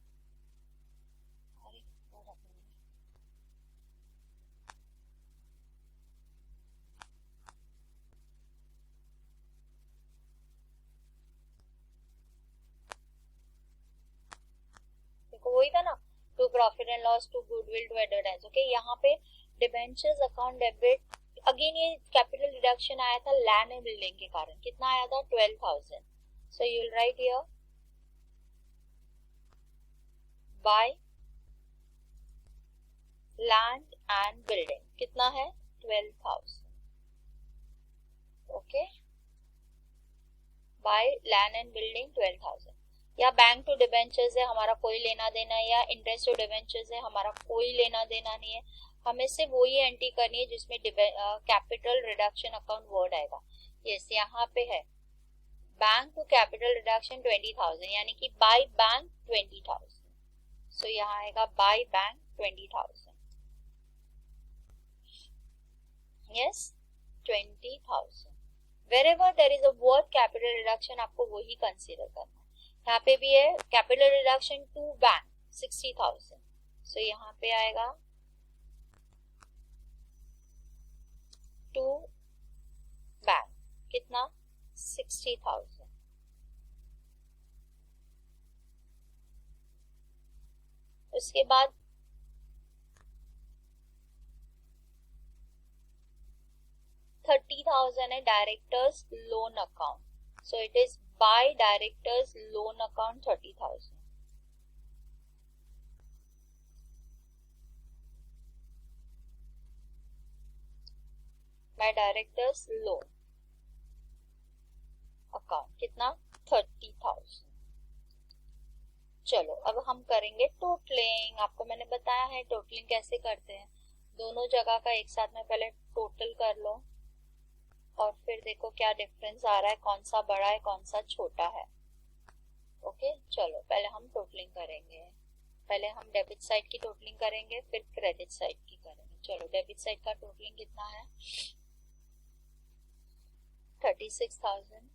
[SPEAKER 1] वही था ना, to profit and loss, to goodwill, to advertise. Okay, यहाँ पे डिबेंचर्स अकाउंट डेबिट, अगेन ये कैपिटल रिडक्शन आया था लैंड एंड बिल्डिंग के कारण. कितना आया था 12,000. So you will write here by land and building कितना है 12,000. Okay, by land and building 12,000. या बैंक टू डिबेंचर्स है, हमारा कोई लेना देना, या इंटरेस्ट टू डिबेंचर्स है, हमारा कोई लेना देना नहीं है. हमें सिर्फ वही एंट्री करनी है जिसमें कैपिटल रिडक्शन अकाउंट वर्ड आएगा. यस, यहाँ पे है बैंक टू कैपिटल रिडक्शन 20,000, यानी कि बाय बैंक 20,000. सो यहाँ आएगा by bank 20,000. Yes, 20,000. Wherever there is a word capital reduction आपको वही कंसीडर करना है. यहाँ पे भी है कैपिटल रिडक्शन टू बैंक 60,000. सो यहाँ पे आएगा टू बैंक कितना 60,000. उसके बाद 30,000 है directors loan account. So it is by directors loan account 30,000. Bye directors loan account कितना 30,000. चलो अब हम करेंगे टोटलिंग. आपको मैंने बताया है टोटलिंग कैसे करते हैं. दोनों जगह का एक साथ में पहले टोटल कर लो और फिर देखो क्या डिफरेंस आ रहा है, कौन सा बड़ा है कौन सा छोटा है. ओके, चलो पहले हम टोटलिंग करेंगे. पहले हम डेबिट साइड की टोटलिंग करेंगे फिर क्रेडिट साइड की करेंगे. चलो डेबिट साइड का टोटलिंग कितना है 36,000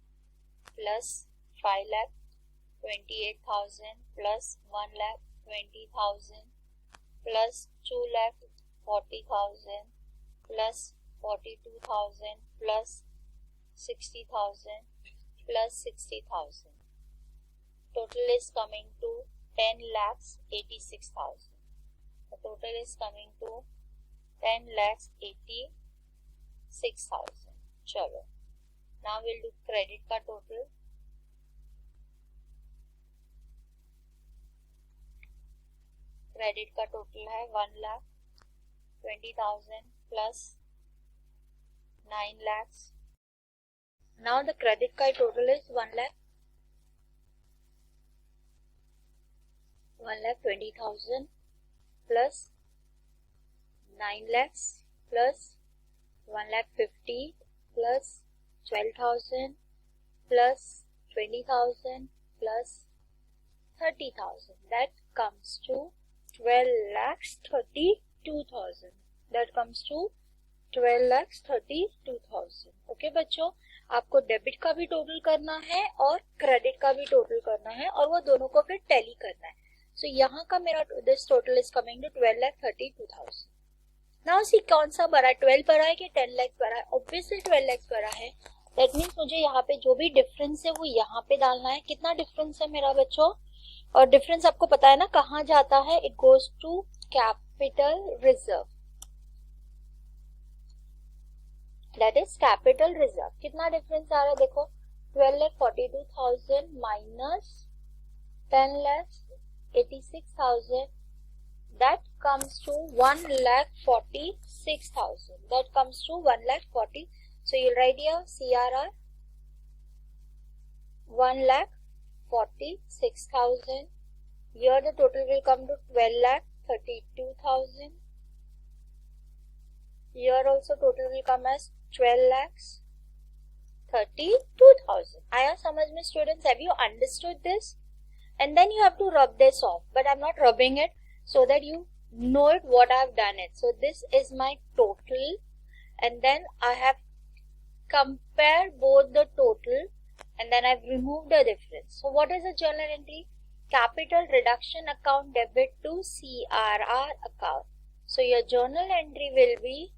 [SPEAKER 1] plus 5,28,000 plus 1,20,000 plus 2,40,000 plus 42,000 plus 60,000 plus 60,000. Total is coming to 10,86,000. The total is coming to 10,86,000. चलो, now we'll do credit का total. Credit का total है 1,20,000 plus 9 lakhs. Now the credit card total is 1,20,000 plus 9 lakhs plus 1,50,000 plus 12,000 plus 20,000 plus 30,000. That comes to 12,32,000. That comes to 12,32,000. Okay बच्चों, आपको debit का भी total करना है और क्रेडिट का भी टोटल करना है और वो दोनों को फिर टैली करना है. सो यहाँ का मेरा this total is coming to 12,32,000. Now see कौन सा भरा है, 12 भरा है कि 10 लाख भरा है? ऑब्वियसली 12 लाख भरा है। दैट मीन्स मुझे यहाँ पे जो भी डिफरेंस है वो यहाँ पे डालना है। कितना डिफरेंस है मेरा बच्चों? और डिफरेंस आपको पता है ना कहाँ जाता है? It goes to capital reserve, that is capital reserve. कितना डिफरेंस आ रहा है देखो, 12,42,000 minus 10,86,000, that comes to 1,46,000. That comes to 1,40,000. So you'll write here CRR 1,46,000. Here the total will come to 12,32,000. Here also total will come as 12,32,000. आया समझ में students? Have you understood this? And then you have to rub this off, but I'm not rubbing it so that you know it what I've done it. So this is my total, and then I have compared both the total and then I've removed the difference. So what is the journal entry? Capital reduction account debit to CRR account. So your journal entry will be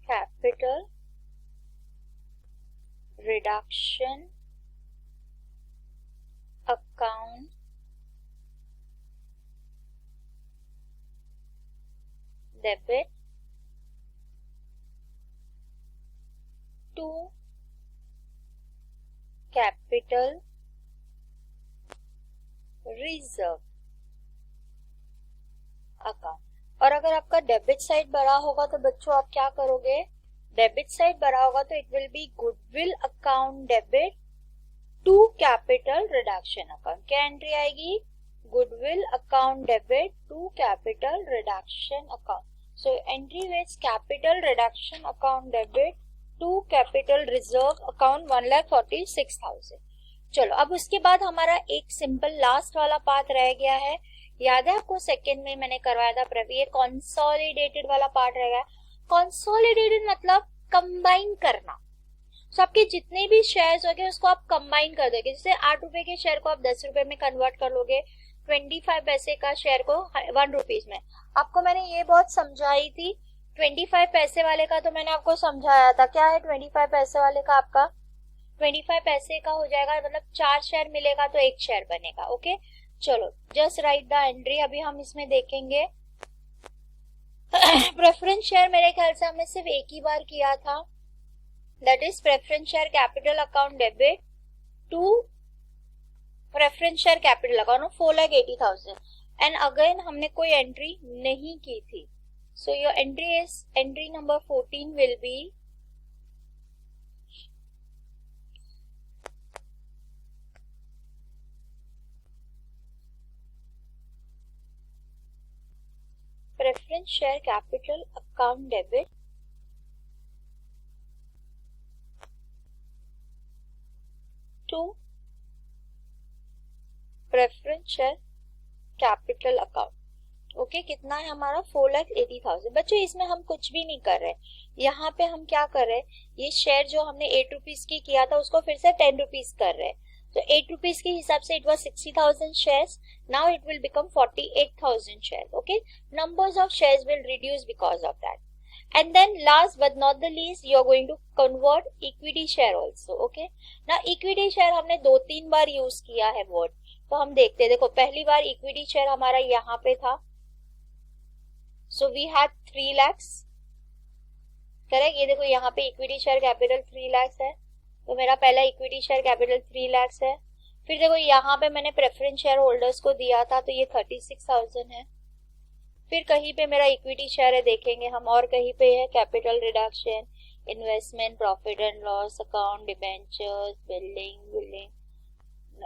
[SPEAKER 1] capital reduction account debit to capital reserve account. और अगर आपका debit side भरा होगा तो बच्चों आप क्या करोगे? डेबिट साइड भरा होगा तो it will be goodwill account debit to capital reduction account. क्या एंट्री आएगी? Goodwill account debit to capital reduction account. So entry which capital reduction account debit to capital reserve account 1,46,000। चलो अब उसके बाद हमारा एक सिंपल लास्ट वाला part रह गया है। याद है आपको सेकेंड में मैंने करवाया था प्रवी, ये कंसोलिडेटेड वाला पार्ट रहेगा। कंसोलिडेटेड मतलब कंबाइन करना। सो आपके जितने भी शेयर्स हो गए उसको आप कंबाइन कर दोगे। जैसे 8 रुपए के शेयर को आप 10 रुपए में कन्वर्ट कर लोगे, 25 पैसे का शेयर को 1 रुपीज में। आपको मैंने ये बहुत समझाई थी। 25 पैसे वाले का तो मैंने आपको समझाया था। क्या है 25 पैसे वाले का? आपका 25 पैसे का हो जाएगा, मतलब 4 शेयर मिलेगा तो 1 शेयर बनेगा। ओके चलो जस्ट राइट द एंट्री। अभी हम इसमें देखेंगे प्रेफरेंस शेयर मेरे ख्याल से हमने सिर्फ एक ही बार किया था, that is preference share capital account debit to preference share capital account 4,80,000 and again हमने कोई एंट्री नहीं की थी। So your entry is entry number 14 will be preference share capital account debit to preference share capital account। Okay कितना है हमारा? 4,80,000। बच्चों इसमें हम कुछ भी नहीं कर रहे, यहाँ पे हम क्या कर रहे हैं, ये शेयर जो हमने 8 रुपीज की किया था उसको फिर से 10 रुपीज कर रहे हैं। तो 8 रुपीज के हिसाब से it was 60,000 shares, now it will become 48,000 shares. Okay numbers of shares will reduce because of that. And then last but not the least you are going to convert equity share also. Okay ना equity share हमने 2-3 बार use किया है word, तो हम देखते हैं। देखो पहली बार इक्विटी शेयर हमारा यहाँ पे था, so we had 3 lakhs correct. ये देखो यहाँ पे इक्विटी शेयर कैपिटल 3 lakhs है, तो मेरा पहला इक्विटी शेयर कैपिटल 3 lakhs है। फिर देखो यहाँ पे मैंने प्रेफरेंस शेयर होल्डर्स को दिया था तो ये 36,000 है। फिर कहीं पे मेरा इक्विटी शेयर है देखेंगे हम, और कहीं पे है capital reduction, investment, profit and loss account, debentures, building.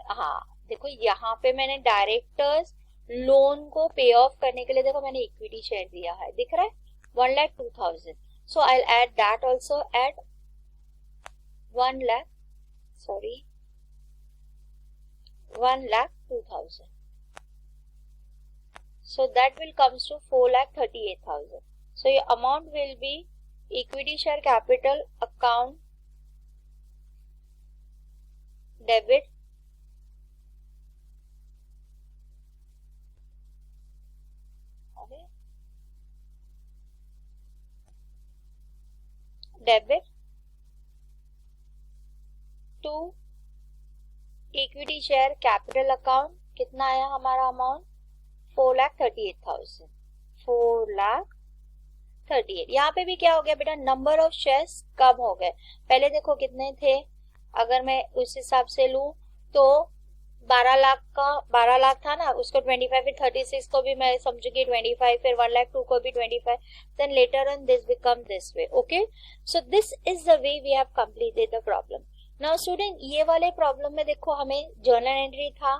[SPEAKER 1] हाँ देखो यहाँ पे मैंने डायरेक्टर्स लोन को पे ऑफ करने के लिए देखो मैंने इक्विटी शेयर दिया है, दिख रहा है 1,02,000। So I will add that also at 1,02,000। So that will comes to 4,38,000. So your amount will be equity share capital account debit, debit to equity share capital account, कितना आया हमारा अमाउंट 4,38,000, 4,38,000। यहाँ पे भी क्या हो गया बेटा, नंबर ऑफ शेयर्स कम हो गए। पहले देखो कितने थे, अगर मैं उस हिसाब से लूं तो 12 लाख का 12 लाख था ना, उसको 25, फिर 36 को भी मैं समझूंगी 25, फिर 1,02,000 को भी 25, then later on this become this way. Okay, so this is the way we have completed the problem. Now student, ये वाले प्रॉब्लम में देखो हमें जर्नल एंट्री था,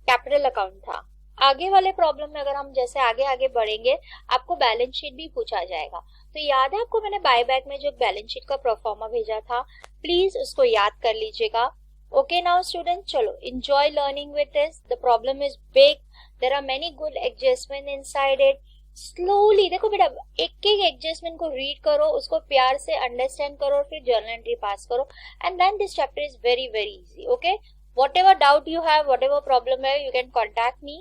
[SPEAKER 1] कैपिटल अकाउंट था। आगे वाले प्रॉब्लम में अगर हम जैसे आगे आगे बढ़ेंगे, आपको बैलेंस शीट भी पूछा जाएगा। तो याद है आपको मैंने बायबैक में जो बैलेंस शीट का प्रोफॉर्मा भेजा था, प्लीज उसको याद कर लीजिएगा। Okay, now students, चलो enjoy learning with this. The problem is big. There are many good adjustment inside it. Slowly देखो बेटा, एक एक एडजस्टमेंट को रीड करो, उसको प्यार से अंडरस्टैंड करो और फिर जर्नल एंट्री पास करो, and then this chapter is very very easy. Okay, whatever doubt you have, whatever problem है, you can contact me.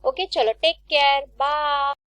[SPEAKER 1] Okay, चलो टेक केयर, बाय।